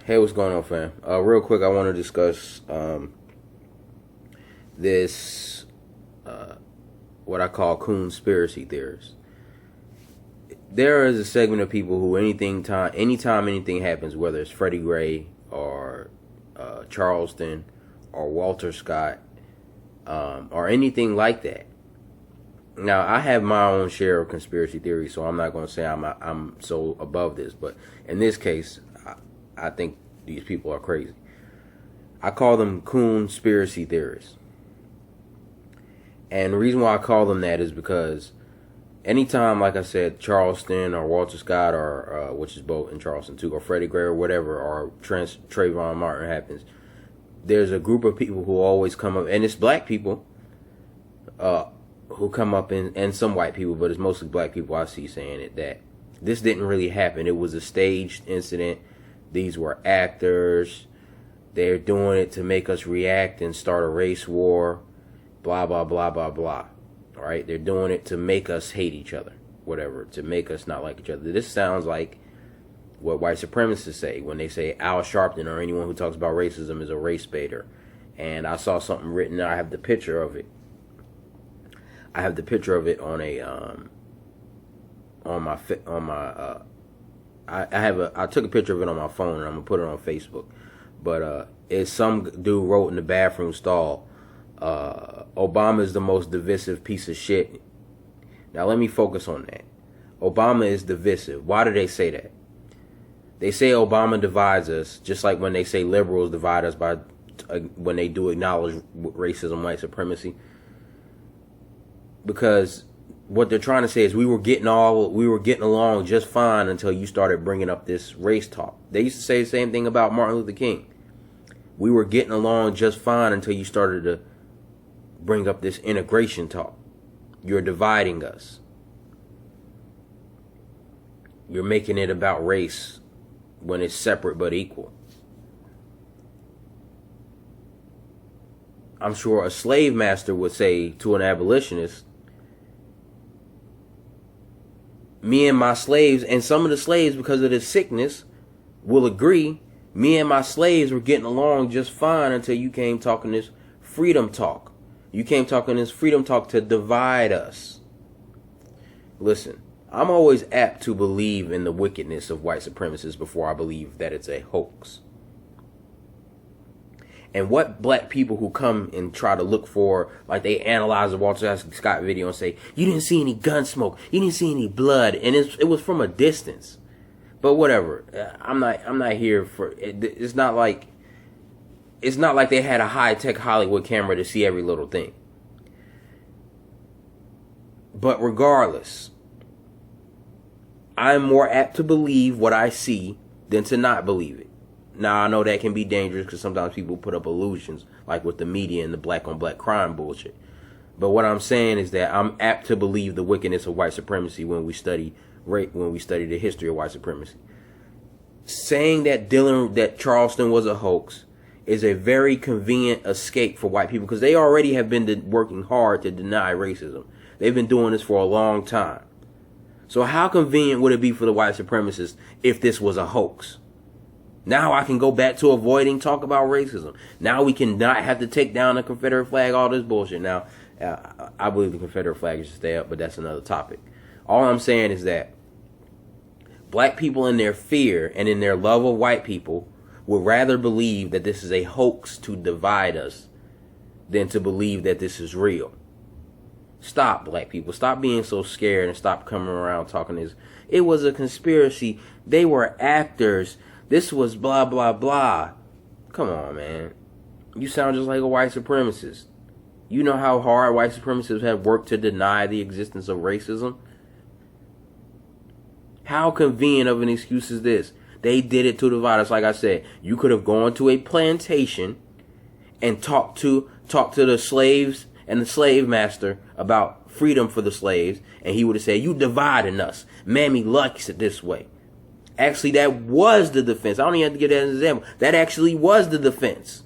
Hey, what's going on, fam? Real quick, I want to discuss this, what I call Coonspiracy theorists. There is a segment of people who anytime anything happens, whether it's Freddie Gray or Charleston or Walter Scott or anything like that. Now, I have my own share of conspiracy theories, so I'm not going to say I'm so above this, but in this case, I think these people are crazy. I call them Coonspiracy theorists. And the reason why I call them that is because anytime, like I said, Charleston or Walter Scott or which is both in Charleston too, or Freddie Gray or whatever, or Trayvon Martin happens, there's a group of people who always come up, and it's black people who come up, and some white people, but it's mostly black people I see saying it, that this didn't really happen. It was a staged incident. These were actors. They're doing it to make us react and start a race war. Blah, blah, blah, blah, blah. All right? They're doing it to make us hate each other. Whatever. To make us not like each other. This sounds like what white supremacists say when they say Al Sharpton or anyone who talks about racism is a race baiter. And I saw something written. I have the picture of it. I have the picture of it on a I took a picture of it on my phone, and I'm gonna put it on Facebook. But it's some dude wrote in the bathroom stall, Obama is the most divisive piece of shit. Now let me focus on that. Obama is divisive. Why do they say that? They say Obama divides us, just like when they say liberals divide us by when they do acknowledge racism, white supremacy. Because what they're trying to say is we were getting along just fine until you started bringing up this race talk. They used to say the same thing about Martin Luther King. We were getting along just fine until you started to bring up this integration talk. You're dividing us. You're making it about race when it's separate but equal. I'm sure a slave master would say to an abolitionist, me and my slaves, and some of the slaves, because of this sickness, will agree, me and my slaves were getting along just fine until you came talking this freedom talk. You came talking this freedom talk to divide us. Listen, I'm always apt to believe in the wickedness of white supremacists before I believe that it's a hoax. And what black people who come and try to look for, like they analyze the Walter Scott video and say, you didn't see any gun smoke, you didn't see any blood, and it was from a distance. But whatever, I'm not here for it. It's not like they had a high-tech Hollywood camera to see every little thing. But regardless, I'm more apt to believe what I see than to not believe it. Now, I know that can be dangerous because sometimes people put up illusions, like with the media and the black-on-black crime bullshit. But what I'm saying is that I'm apt to believe the wickedness of white supremacy when we study the history of white supremacy. Saying that Charleston was a hoax is a very convenient escape for white people because they already have been working hard to deny racism. They've been doing this for a long time. So how convenient would it be for the white supremacists if this was a hoax? Now I can go back to avoiding talk about racism. Now we can not have to take down the Confederate flag, all this bullshit. Now, I believe the Confederate flag should stay up, but that's another topic. All I'm saying is that black people in their fear and in their love of white people would rather believe that this is a hoax to divide us than to believe that this is real. Stop, black people. Stop being so scared and stop coming around talking this. It was a conspiracy. They were actors. This was blah, blah, blah. Come on, man. You sound just like a white supremacist. You know how hard white supremacists have worked to deny the existence of racism? How convenient of an excuse is this? They did it to divide us. Like I said, you could have gone to a plantation and talked to the slaves and the slave master about freedom for the slaves, and he would have said, you dividing us. Mammy likes it this way. Actually, that was the defense. I don't even have to give that as an example. That actually was the defense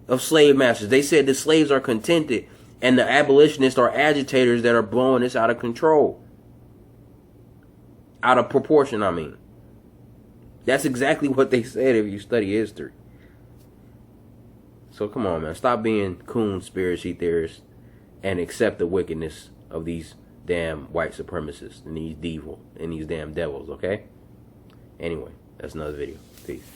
of slave masters. They said the slaves are contented and the abolitionists are agitators that are blowing this out of control. Out of proportion, I mean. That's exactly what they said if you study history. So come on, man. Stop being Coonspiracy theorists and accept the wickedness of these damn white supremacists and these devil and these damn devils, okay? Anyway, that's another video. Peace.